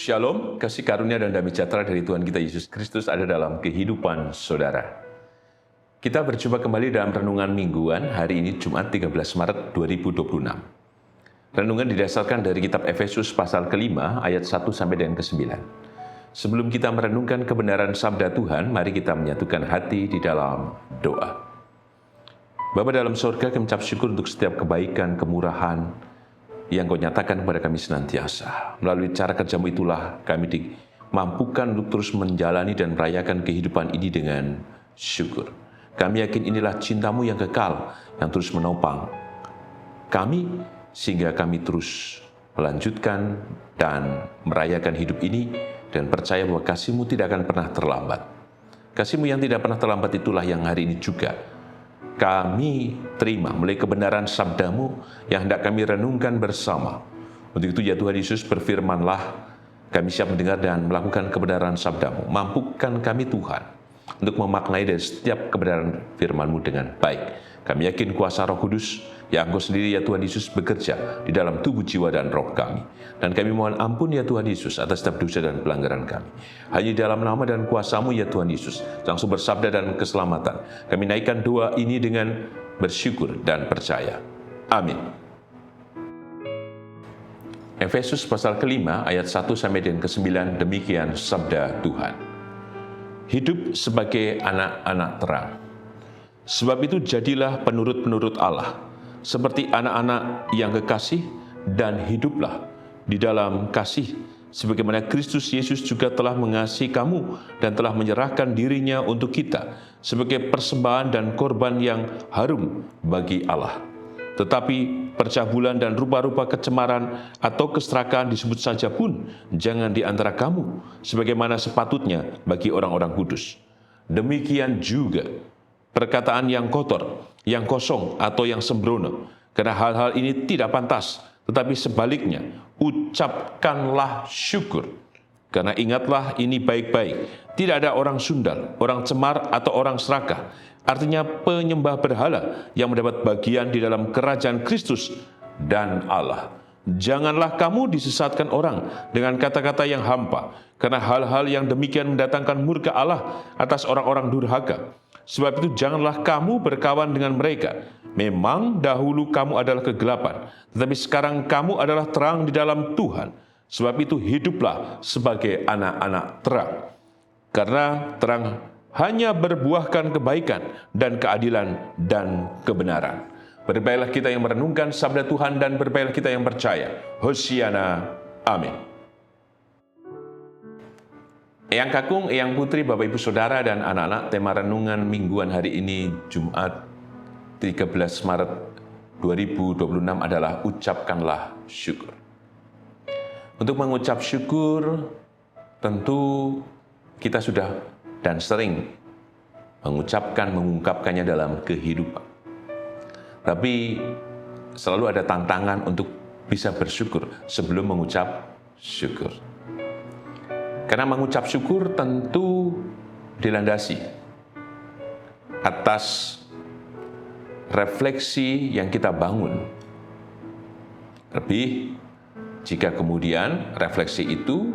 Shalom, kasih karunia dan damai sejahtera dari Tuhan kita Yesus Kristus ada dalam kehidupan saudara. Kita berjumpa kembali dalam renungan mingguan hari ini Jumat 13 Maret 2026. Renungan didasarkan dari kitab Efesus pasal ke-5 ayat 1 sampai dengan ke-9. Sebelum kita merenungkan kebenaran sabda Tuhan, mari kita menyatukan hati di dalam doa. Bapa dalam surga, kami ucap syukur untuk setiap kebaikan, kemurahan yang Kau nyatakan kepada kami senantiasa. Melalui cara kerja-Mu itulah kami dimampukan untuk terus menjalani dan merayakan kehidupan ini dengan syukur. Kami yakin inilah cinta-Mu yang kekal, yang terus menopang kami, sehingga kami terus melanjutkan dan merayakan hidup ini, dan percaya bahwa kasih-Mu tidak akan pernah terlambat. Kasih-Mu yang tidak pernah terlambat itulah yang hari ini juga kami terima melalui kebenaran sabda-Mu yang hendak kami renungkan bersama. Untuk itu ya Tuhan Yesus, berfirman-Lah, kami siap mendengar dan melakukan kebenaran sabda-Mu. Mampukan kami Tuhan untuk memaknai dari setiap kebenaran firman-Mu dengan baik. Kami yakin kuasa Roh Kudus yang Engkau sendiri ya Tuhan Yesus bekerja di dalam tubuh, jiwa, dan roh kami. Dan kami mohon ampun ya Tuhan Yesus atas setiap dosa dan pelanggaran kami. Hanya di dalam nama dan kuasa-Mu ya Tuhan Yesus, Sang Sumber sabda dan keselamatan, kami naikkan doa ini dengan bersyukur dan percaya. Amin. Efesus pasal ke-5 ayat 1 sampai dengan ke-9, demikian sabda Tuhan. Hidup sebagai anak-anak terang. Sebab itu jadilah penurut-penurut Allah, seperti anak-anak yang kekasih, dan hiduplah di dalam kasih, sebagaimana Kristus Yesus juga telah mengasihi kamu dan telah menyerahkan dirinya untuk kita sebagai persembahan dan korban yang harum bagi Allah. Tetapi percabulan dan rupa-rupa kecemaran atau keserakahan disebut saja pun jangan di antara kamu, sebagaimana sepatutnya bagi orang-orang kudus. Demikian juga perkataan yang kotor, yang kosong, atau yang sembrono, karena hal-hal ini tidak pantas, tetapi sebaliknya, ucapkanlah syukur. Karena ingatlah ini baik-baik, tidak ada orang sundal, orang cemar, atau orang serakah, artinya penyembah berhala yang mendapat bagian di dalam kerajaan Kristus dan Allah. Janganlah kamu disesatkan orang dengan kata-kata yang hampa, karena hal-hal yang demikian mendatangkan murka Allah atas orang-orang durhaka. Sebab itu janganlah kamu berkawan dengan mereka. Memang dahulu kamu adalah kegelapan, tetapi sekarang kamu adalah terang di dalam Tuhan. Sebab itu hiduplah sebagai anak-anak terang. Karena terang hanya berbuahkan kebaikan dan keadilan dan kebenaran. Berbaiklah kita yang merenungkan sabda Tuhan dan berbaiklah kita yang percaya. Hosiana. Amin. Eyang Kakung, Eyang Putri, Bapak Ibu Saudara dan anak-anak, tema renungan mingguan hari ini Jumat 13 Maret 2026 adalah ucapkanlah syukur. Untuk mengucap syukur tentu kita sudah dan sering mengungkapkannya dalam kehidupan. Tapi selalu ada tantangan untuk bisa bersyukur sebelum mengucap syukur. Karena mengucap syukur tentu dilandasi atas refleksi yang kita bangun. Lebih jika kemudian refleksi itu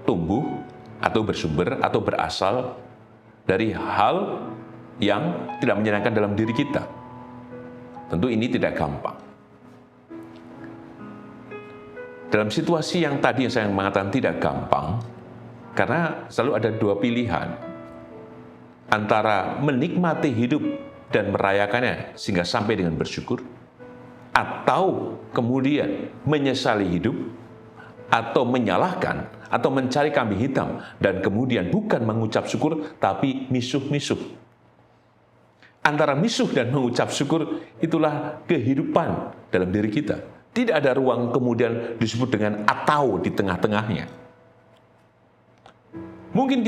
tumbuh atau bersumber atau berasal dari hal yang tidak menyenangkan dalam diri kita. Tentu ini tidak gampang. Dalam situasi yang tadi yang saya mengatakan tidak gampang, karena selalu ada dua pilihan, antara menikmati hidup dan merayakannya sehingga sampai dengan bersyukur, atau kemudian menyesali hidup, atau menyalahkan, atau mencari kambing hitam, dan kemudian bukan mengucap syukur, tapi misuh-misuh. Antara misuh dan mengucap syukur, itulah kehidupan dalam diri kita. Tidak ada ruang kemudian disebut dengan atau di tengah-tengahnya. Mungkin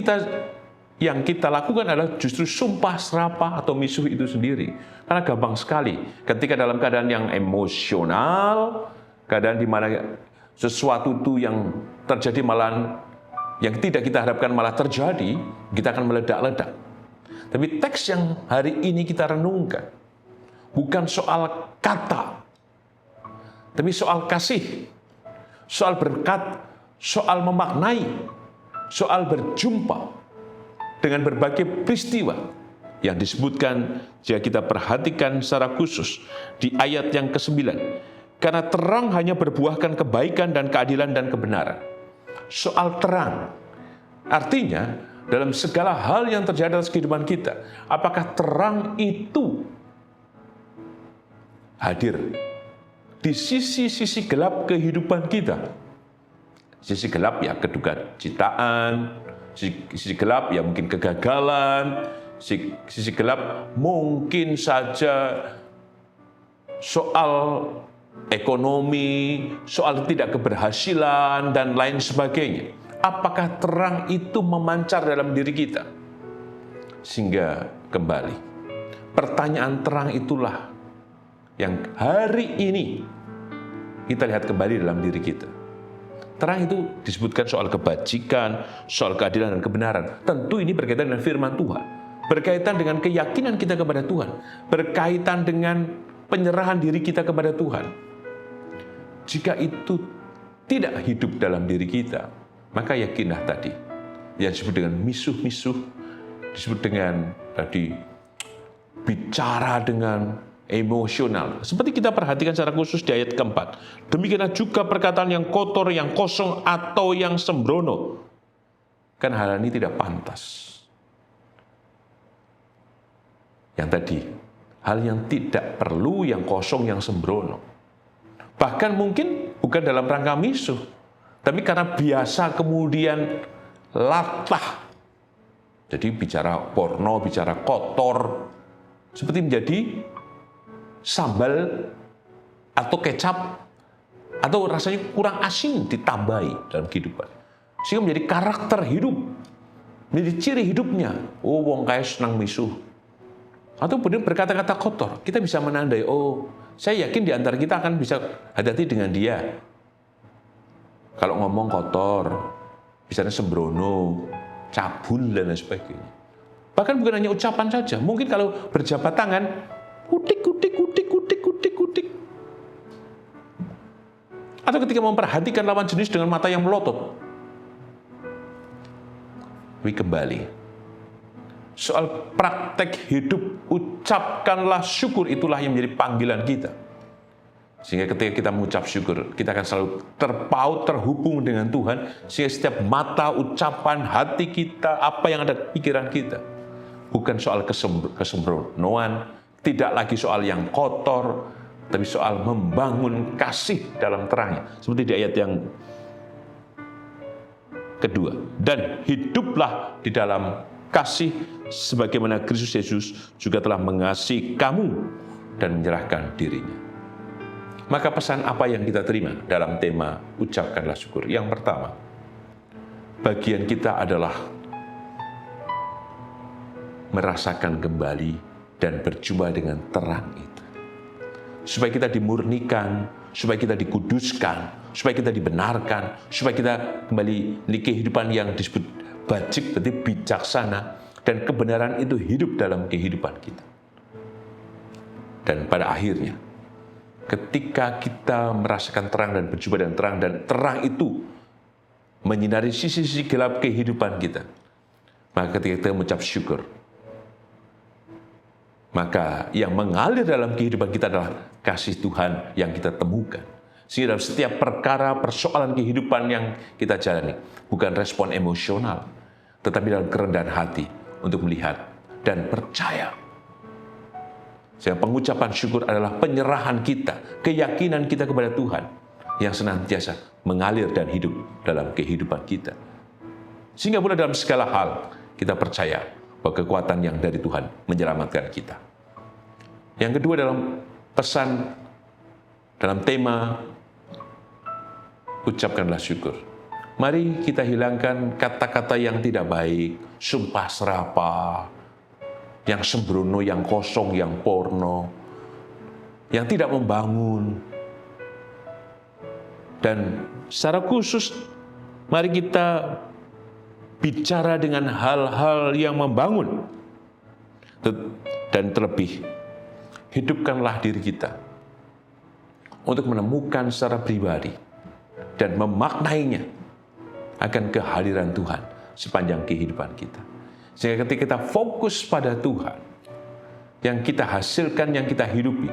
yang kita lakukan adalah justru sumpah serapah atau misuh itu sendiri. Karena gampang sekali ketika dalam keadaan yang emosional, keadaan di mana sesuatu itu yang terjadi malah yang tidak kita harapkan malah terjadi, kita akan meledak-ledak. Tapi teks yang hari ini kita renungkan bukan soal kata, tapi soal kasih. soal berkat, soal memaknai, soal berjumpa dengan berbagai peristiwa yang disebutkan jika kita perhatikan secara khusus di ayat yang ke-9. Karena terang hanya berbuahkan kebaikan dan keadilan dan kebenaran. Soal terang, artinya dalam segala hal yang terjadi dalam kehidupan kita, apakah terang itu hadir di sisi-sisi gelap kehidupan kita? Sisi gelap ya keduka citaan, sisi gelap ya mungkin kegagalan, sisi gelap mungkin saja soal ekonomi, soal tidak keberhasilan, dan lain sebagainya. Apakah terang itu memancar dalam diri kita? Sehingga kembali, pertanyaan terang itulah yang hari ini kita lihat kembali dalam diri kita. Terang itu disebutkan soal kebajikan, soal keadilan dan kebenaran. Tentu ini berkaitan dengan firman Tuhan, berkaitan dengan keyakinan kita kepada Tuhan, berkaitan dengan penyerahan diri kita kepada Tuhan. Jika itu tidak hidup dalam diri kita, maka yakinlah tadi yang disebut dengan misuh-misuh, disebut dengan tadi bicara dengan emosional. Seperti kita perhatikan secara khusus di ayat keempat. Demikianlah juga perkataan yang kotor, yang kosong, atau yang sembrono. Kan hal ini tidak pantas. Yang tadi, hal yang tidak perlu, yang kosong, yang sembrono. Bahkan mungkin bukan dalam rangka misuh, tapi karena biasa kemudian latah. Jadi bicara porno, bicara kotor, seperti menjadi sambal atau kecap, atau rasanya kurang asin ditambahi dalam kehidupan. Sehingga menjadi karakter hidup, menjadi ciri hidupnya. Oh, wong kaya senang misuh. Atau kemudian berkata-kata kotor, kita bisa menandai, oh, saya yakin di antara kita akan bisa hati-hati dengan dia. Kalau ngomong kotor, misalnya sembrono, cabul, dan lain sebagainya. Bahkan bukan hanya ucapan saja, mungkin kalau berjabat tangan, kutik. Atau ketika memperhatikan lawan jenis dengan mata yang melotot. Kembali. Soal praktek hidup, ucapkanlah syukur, itulah yang menjadi panggilan kita. Sehingga ketika kita mengucap syukur, kita akan selalu terpaut, terhubung dengan Tuhan. Sehingga setiap mata, ucapan, hati kita, apa yang ada di pikiran kita. Bukan soal kesembronoan, tidak lagi soal yang kotor, tapi soal membangun kasih dalam terangnya. Seperti di ayat yang kedua. Dan hiduplah di dalam kasih sebagaimana Kristus Yesus juga telah mengasihi kamu dan menyerahkan dirinya. Maka pesan apa yang kita terima dalam tema ucapkanlah syukur? Yang pertama, bagian kita adalah merasakan kembali dan berjumpa dengan terang itu. Supaya kita dimurnikan, supaya kita dikuduskan, supaya kita dibenarkan, supaya kita kembali memiliki kehidupan yang disebut bajik, berarti bijaksana, dan kebenaran itu hidup dalam kehidupan kita. Dan pada akhirnya, ketika kita merasakan terang dan berjumpa dengan terang, dan terang itu menyinari sisi-sisi gelap kehidupan kita, maka ketika kita mengucap syukur, maka yang mengalir dalam kehidupan kita adalah kasih Tuhan yang kita temukan. Sehingga dalam setiap perkara, persoalan kehidupan yang kita jalani, bukan respon emosional, tetapi dalam kerendahan hati untuk melihat dan percaya. Sehingga pengucapan syukur adalah penyerahan kita, keyakinan kita kepada Tuhan yang senantiasa mengalir dan hidup dalam kehidupan kita. Sehingga pula dalam segala hal kita percaya bahwa kekuatan yang dari Tuhan menyelamatkan kita. Yang kedua dalam pesan, dalam tema ucapkanlah syukur. Mari kita hilangkan kata-kata yang tidak baik, sumpah serapah, yang sembrono, yang kosong, yang porno, yang tidak membangun. Dan secara khusus, mari kita bicara dengan hal-hal yang membangun. Dan terlebih, hidupkanlah diri kita untuk menemukan secara pribadi dan memaknainya akan kehadiran Tuhan sepanjang kehidupan kita. Sehingga ketika kita fokus pada Tuhan, yang kita hasilkan, yang kita hidupi,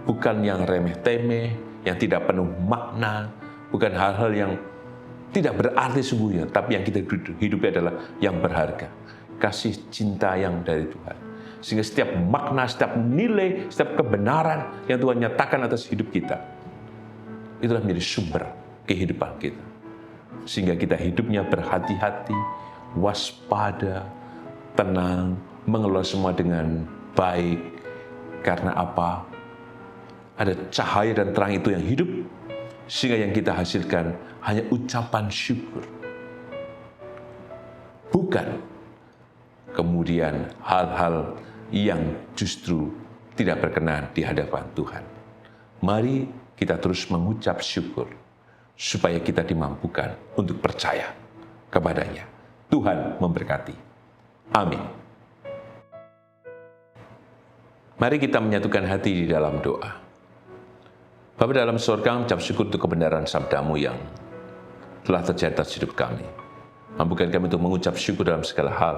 bukan yang remeh-temeh, yang tidak penuh makna, bukan hal-hal yang tidak berarti sungguhnya, tapi yang kita hidupi adalah yang berharga. Kasih cinta yang dari Tuhan. Sehingga setiap makna, setiap nilai, setiap kebenaran yang Tuhan nyatakan atas hidup kita, itulah menjadi sumber kehidupan kita. Sehingga kita hidupnya berhati-hati, waspada, tenang, mengelola semua dengan baik. Karena apa? Ada cahaya dan terang itu yang hidup, sehingga yang kita hasilkan hanya ucapan syukur. Bukan kemudian hal-hal yang justru tidak berkenan di hadapan Tuhan. Mari kita terus mengucap syukur, supaya kita dimampukan untuk percaya kepadanya. Tuhan memberkati. Amin. Mari kita menyatukan hati di dalam doa. Bapa dalam surga, mengucap syukur untuk kebenaran sabda-Mu yang telah terjadi atas hidup kami. Mampukan kami untuk mengucap syukur dalam segala hal.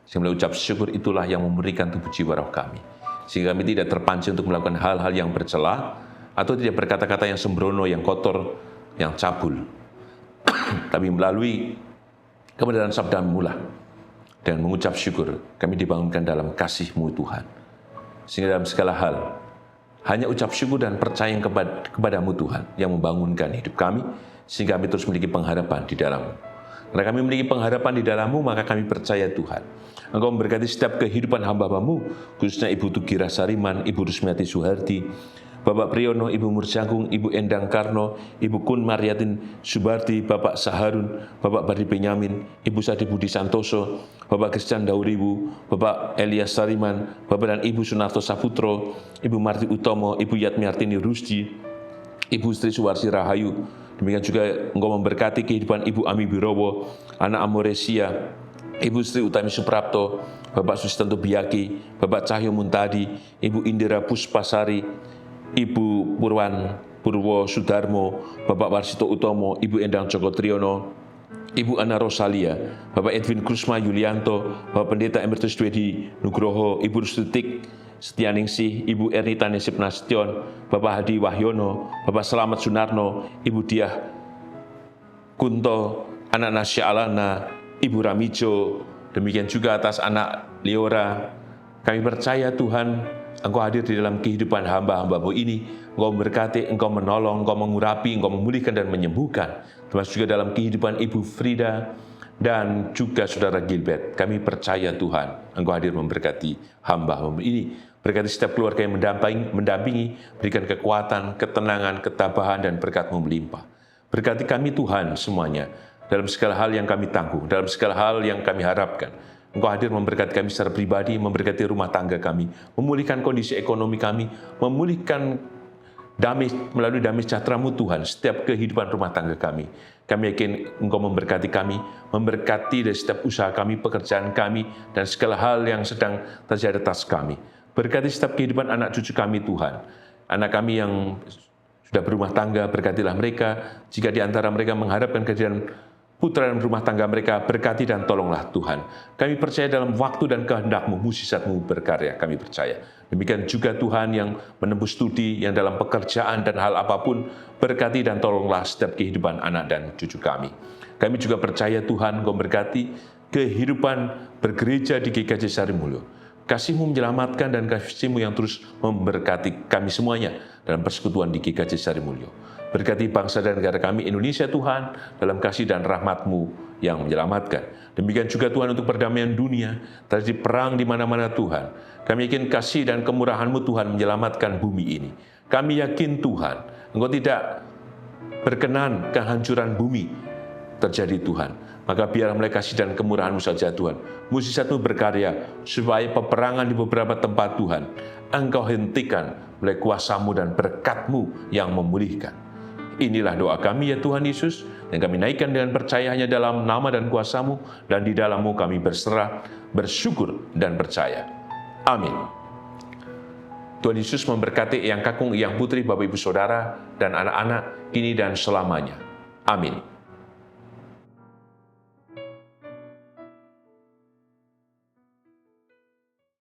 Sehingga melalui ucap syukur itulah yang memberikan tubuh jiwa roh kami. Sehingga kami tidak terpancing untuk melakukan hal-hal yang bercela, atau tidak berkata-kata yang sembrono, yang kotor, yang cabul. Tapi melalui kebenaran sabda-Mu lah, dengan mengucap syukur, kami dibangunkan dalam kasih-Mu Tuhan. Sehingga dalam segala hal, hanya ucap syukur dan percaya kepada-Mu Tuhan, yang membangunkan hidup kami, sehingga kami terus memiliki pengharapan di dalam-Mu. Karena kami memiliki pengharapan di dalam-Mu, maka kami percaya Tuhan. Engkau memberkati setiap kehidupan hamba-Hamba-Mu, khususnya Ibu Tugira Sariman, Ibu Rusmiati Suhardi, Bapak Priyono, Ibu Murjagung, Ibu Endang Karno, Ibu Kun Maryatin Subardi, Bapak Saharun, Bapak Bardi Benyamin, Ibu Sadi Budi Santoso, Bapak Christian Dauribu, Bapak Elias Sariman, Bapak dan Ibu Sunarto Saputro, Ibu Marti Utomo, Ibu Yatmiartini Rusdi, Ibu Sri Suwarsi Rahayu. Demikian juga Engkau memberkati kehidupan Ibu Ami Birowo, anak Amoresia, Ibu Sri Utami Suprapto, Bapak Sustanto Biaki, Bapak Cahyo Muntadi, Ibu Indira Puspasari, Ibu Purwan Purwo Sudarmo, Bapak Warsito Utomo, Ibu Endang Joko Triyono, Ibu Ana Rosalia, Bapak Edwin Krusma Yulianto, Bapak Pendeta Emeritus Dwedi Nugroho, Ibu Rustutik Setianingsih, Ibu Ernita Nesip Nasution, Bapak Hadi Wahyono, Bapak Selamat Sunarno, Ibu Diah Kunto, anak Nasya Alana, Ibu Ramijo, demikian juga atas anak Leora. Kami percaya Tuhan, Engkau hadir di dalam kehidupan hamba-hamba-Mu ini. Engkau memberkati, Engkau menolong, Engkau mengurapi, Engkau memulihkan dan menyembuhkan. Termasuk juga dalam kehidupan Ibu Frida dan juga Saudara Gilbert. Kami percaya Tuhan, Engkau hadir memberkati hamba-hamba-Mu ini. Berkati setiap keluarga yang mendampingi, berikan kekuatan, ketenangan, ketabahan, dan berkat-Mu melimpah. Berkati kami Tuhan semuanya, dalam segala hal yang kami tangguh, dalam segala hal yang kami harapkan. Engkau hadir memberkati kami secara pribadi, memberkati rumah tangga kami, memulihkan kondisi ekonomi kami, memulihkan damai melalui damai sejahtera-Mu Tuhan, setiap kehidupan rumah tangga kami. Kami yakin Engkau memberkati kami, memberkati dari setiap usaha kami, pekerjaan kami, dan segala hal yang sedang terjadi atas kami. Berkati setiap kehidupan anak cucu kami Tuhan. Anak kami yang sudah berumah tangga, berkatilah mereka. Jika di antara mereka mengharapkan kehadiran putra dan rumah tangga mereka, berkati dan tolonglah Tuhan. Kami percaya dalam waktu dan kehendak-Mu, mukjizat-Mu berkarya, kami percaya. Demikian juga Tuhan yang menembus studi, yang dalam pekerjaan dan hal apapun, berkati dan tolonglah setiap kehidupan anak dan cucu kami. Kami juga percaya Tuhan, Engkau berkati kehidupan bergereja di GKJ Sarimulyo. Kasih-Mu menyelamatkan dan kasih-Mu yang terus memberkati kami semuanya dalam persekutuan di GKJ Sarimulyo. Berkati bangsa dan negara kami Indonesia Tuhan, dalam kasih dan rahmat-Mu yang menyelamatkan. Demikian juga Tuhan untuk perdamaian dunia, terjadi perang di mana-mana Tuhan. Kami yakin kasih dan kemurahan-Mu Tuhan menyelamatkan bumi ini. Kami yakin Tuhan, Engkau tidak berkenan kehancuran bumi terjadi Tuhan. Maka biarlah mulai kasih dan kemurahan-Mu saja Tuhan. Mukjizat-Mu berkarya, supaya peperangan di beberapa tempat Tuhan, Engkau hentikan oleh kuasa-Mu dan berkat-Mu yang memulihkan. Inilah doa kami ya Tuhan Yesus, yang kami naikkan dengan percaya hanya dalam nama dan kuasa-Mu, dan di dalam-Mu kami berserah, bersyukur, dan percaya. Amin. Tuhan Yesus memberkati Eyang Kakung, Eyang Putri, Bapak Ibu Saudara, dan anak-anak kini dan selamanya. Amin.